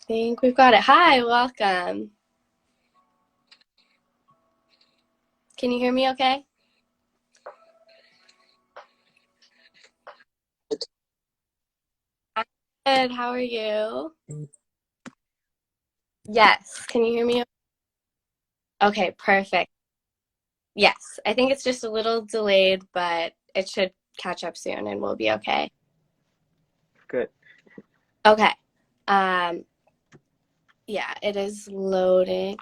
Think we've got it. Hi, welcome. Can you hear me okay? I'm good. How are you? Yes. Can you hear me? Okay, perfect. Yes. I think it's just a little delayed, but it should catch up soon and we'll be okay. Good. Okay. Um, yeah, it is loading.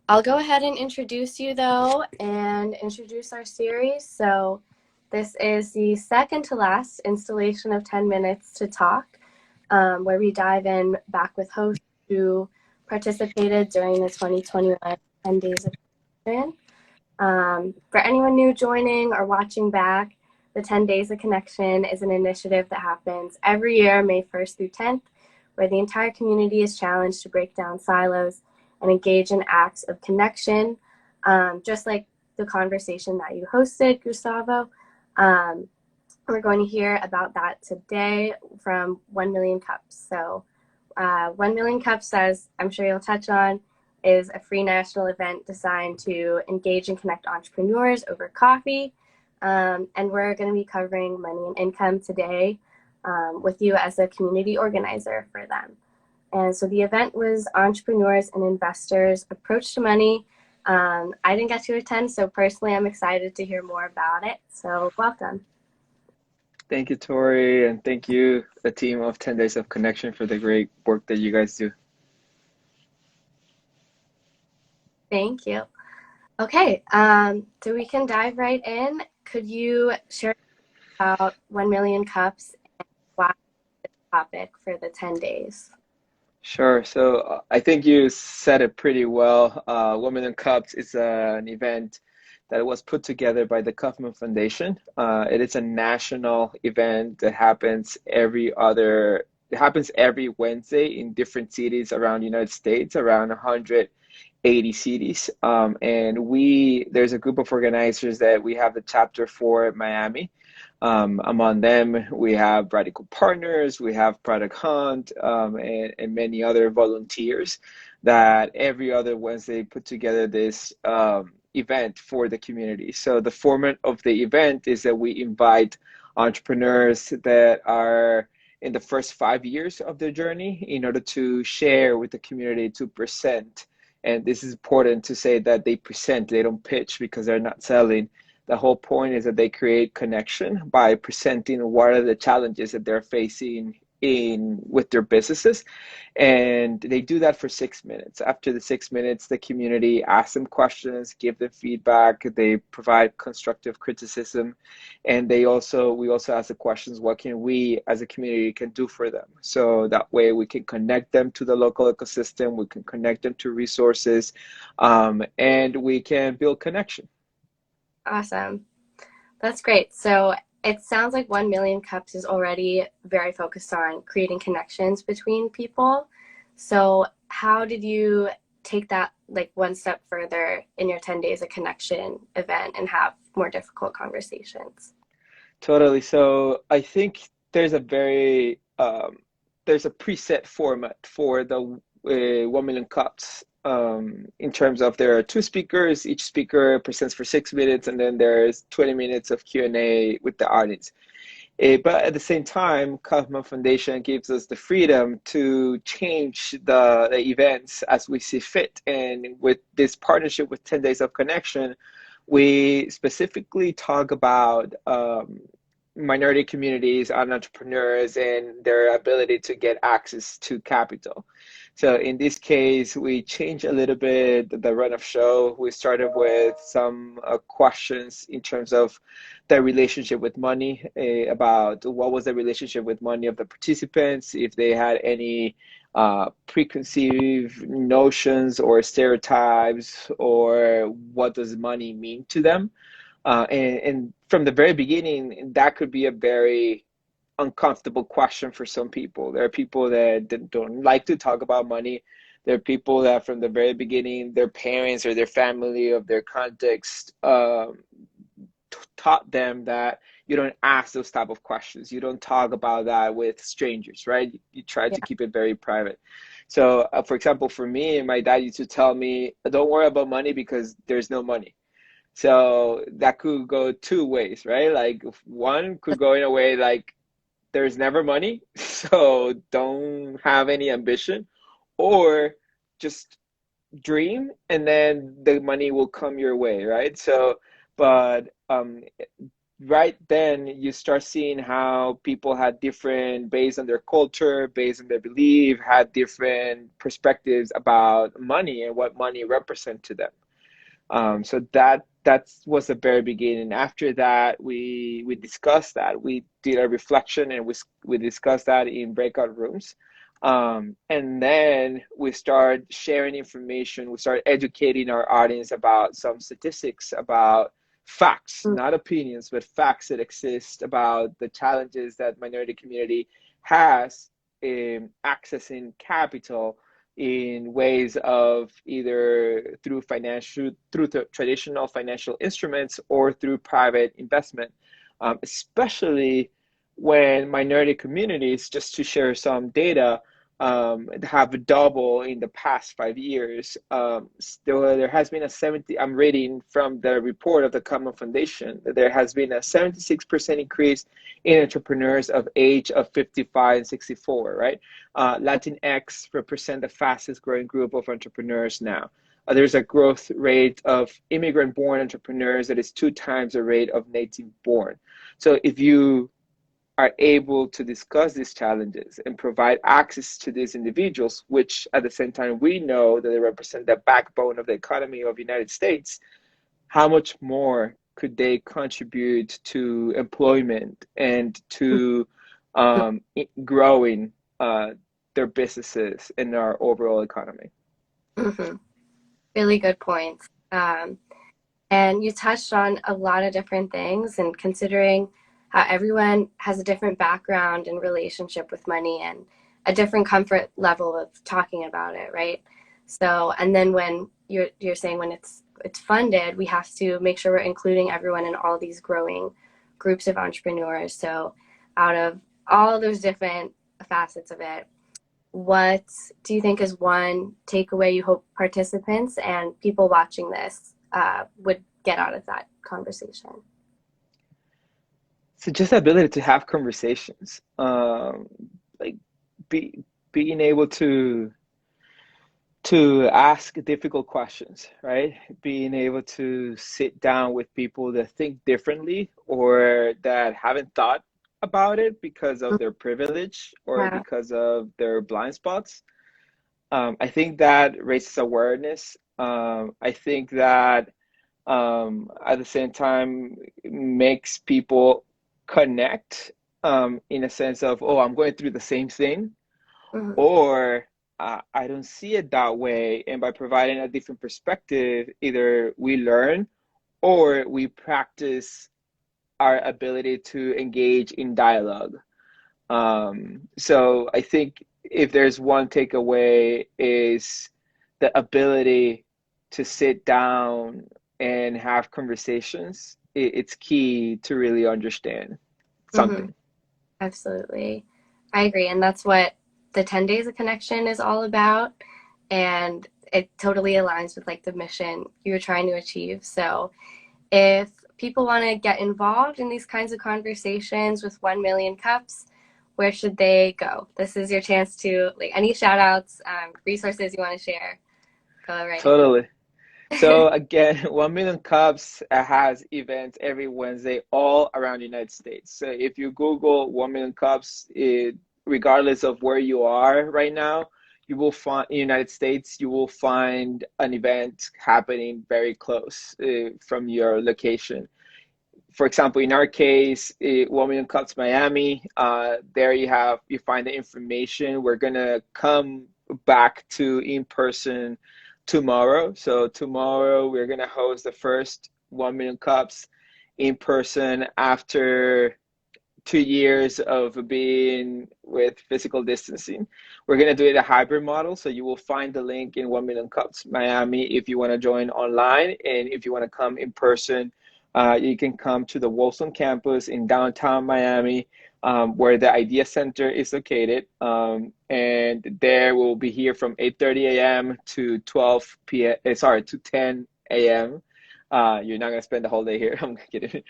I'll go ahead and introduce you though and introduce our series. So this is the second to last installation of 10 Minutes to Talk, where we dive in back with hosts who participated during the 2021 10 Days of Connection. For anyone new joining or watching back, the 10 Days of Connection is an initiative that happens every year, May 1st through 10th, where the entire community is challenged to break down silos and engage in acts of connection, just like the conversation that you hosted, Gustavo. Um, we're going to hear about that today from 1 Million Cups. So 1 Million Cups, as I'm sure you'll touch on, is a free national event designed to engage and connect entrepreneurs over coffee. And we're going to be covering money and income today with you as a community organizer for them. And so the event was entrepreneurs and investors' approach to money. I didn't get to attend, so personally, I'm excited to hear more about it. So welcome. Thank you, Tori, and thank you, the team of 10 Days of Connection, for the great work that you guys do. Thank you. Okay, so we can dive right in. Could you share about 1 Million Cups and why the topic for the 10 days? Sure. So I think you said it pretty well. Women in Cups is an event that was put together by the Kaufman Foundation. It is a national event that it happens every Wednesday in different cities around the United States, around 180 cities. There's a group of organizers that we have the chapter for in Miami. Among them, we have Radical Partners, we have Product Hunt, and many other volunteers that every other Wednesday put together this event for the community. So the format of the event is that we invite entrepreneurs that are in the first 5 years of their journey in order to share with the community, to present. And this is important to say that they present, they don't pitch because they're not selling. The whole point is that they create connection by presenting what are the challenges that they're facing in with their businesses, and they do that for 6 minutes. After the 6 minutes, the community asks them questions, give them feedback, they provide constructive criticism, and we also ask the questions, what can we as a community can do for them? So that way we can connect them to the local ecosystem, we can connect them to resources, and we can build connection. Awesome. That's great. So it sounds like 1 Million Cups is already very focused on creating connections between people. So how did you take that like one step further in your 10 days of connection event and have more difficult conversations? Totally. So I think there's a preset format for the 1 Million Cups. In terms of there are two speakers, each speaker presents for 6 minutes, and then there's 20 minutes of Q&A with the audience. But at the same time, Kaufman Foundation gives us the freedom to change the events as we see fit. And with this partnership with 10 Days of Connection, we specifically talk about minority communities and entrepreneurs and their ability to get access to capital. So in this case, we changed a little bit the run of show. We started with some questions in terms of their relationship with money, about what was the relationship with money of the participants, if they had any preconceived notions or stereotypes, or what does money mean to them. And from the very beginning, that could be a very uncomfortable question for some people. There are people that don't like to talk about money. There are people that from the very beginning, their parents or their family of their context taught them that you don't ask those type of questions. You don't talk about that with strangers, right? You try Yeah. to keep it very private. So, for example, for me, my dad used to tell me, don't worry about money because there's no money. So that could go two ways, right? Like one could go in a way like there's never money, so don't have any ambition, or just dream and then the money will come your way, right? So, but right then you start seeing how people had different, based on their culture, based on their belief, had different perspectives about money and what money represent to them. So that was the very beginning. After that, we discussed that. We did a reflection and we discussed that in breakout rooms. And then we start sharing information. We start educating our audience about some statistics, about facts, not opinions, but facts that exist about the challenges that minority community has in accessing capital in ways of either through the traditional financial instruments or through private investment, especially when minority communities, just to share some data, have doubled in the past 5 years. There has been a 70, I'm reading from the report of the Common Foundation, that there has been a 76% increase in entrepreneurs of age of 55 and 64, right? Latinx represent the fastest growing group of entrepreneurs now. There's a growth rate of immigrant born entrepreneurs that is two times the rate of native born. So if you are able to discuss these challenges and provide access to these individuals, which at the same time we know that they represent the backbone of the economy of the United States, how much more could they contribute to employment and to growing their businesses in our overall economy? Mm-hmm. Really good points. And you touched on a lot of different things, and considering how everyone has a different background and relationship with money and a different comfort level of talking about it, right? So, and then when you're saying when it's funded, we have to make sure we're including everyone in all these growing groups of entrepreneurs. So, out of all those different facets of it, what do you think is one takeaway you hope participants and people watching this would get out of that conversation? So just the ability to have conversations, like be being able to ask difficult questions, right? Being able to sit down with people that think differently or that haven't thought about it because of their privilege or Yeah. because of their blind spots. I think that raises awareness. I think that at the same time makes people connect in a sense of, oh, I'm going through the same thing, Mhm. or I don't see it that way. And by providing a different perspective, either we learn or we practice our ability to engage in dialogue. So I think if there's one takeaway is the ability to sit down and have conversations. It's key to really understand Mhm. something. Absolutely. I agree. And that's what the 10 days of connection is all about. And it totally aligns with like the mission you're trying to achieve. So if people want to get involved in these kinds of conversations with 1 million cups, where should they go? This is your chance to like any shout outs, resources you want to share. Go right Totally. ahead. So again, 1 Million Cups has events every Wednesday all around the United States. So if you Google 1 Million Cups, regardless of where you are right now, you will find in the United States, you will find an event happening very close from your location. For example, in our case, 1 Million Cups Miami, there you find the information. We're gonna come back to in person tomorrow. So tomorrow we're gonna host the first 1 Million Cups in person after 2 years of being with physical distancing. We're gonna do it a hybrid model. So you will find the link in 1 Million Cups Miami if you want to join online, and if you want to come in person, you can come to the Wilson campus in downtown Miami. where the Idea Center is located. And there we'll be here from 8:30 a.m. to 12 p.m. Sorry, to 10 a.m. You're not gonna spend the whole day here. I'm kidding.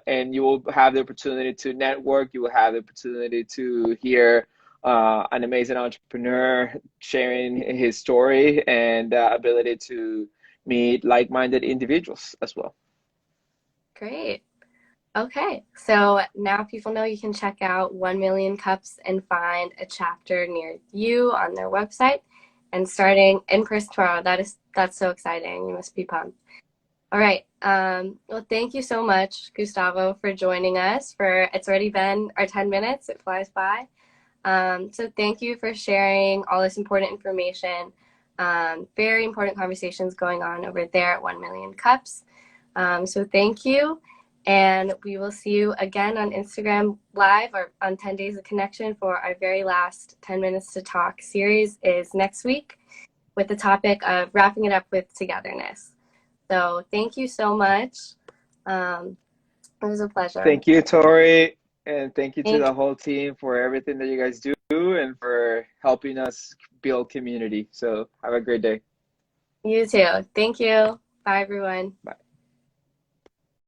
And you will have the opportunity to network. You will have the opportunity to hear an amazing entrepreneur sharing his story and ability to meet like-minded individuals as well. Great. Okay, so now people know you can check out 1 Million Cups and find a chapter near you on their website. And starting in person tomorrow, that's so exciting. You must be pumped. All right. Well, thank you so much, Gustavo, for joining us. For it's already been our 10 minutes. It flies by. So thank you for sharing all this important information. Very important conversations going on over there at 1 Million Cups. So thank you. And we will see you again on Instagram Live or on 10 Days of Connection for our very last 10 Minutes to Talk series is next week with the topic of wrapping it up with togetherness. So thank you so much. It was a pleasure. Thank you, Tori, and thank you to Thank the whole team for everything that you guys do and for helping us build community. So have a great day. you too. Thank you. Bye, everyone. Bye.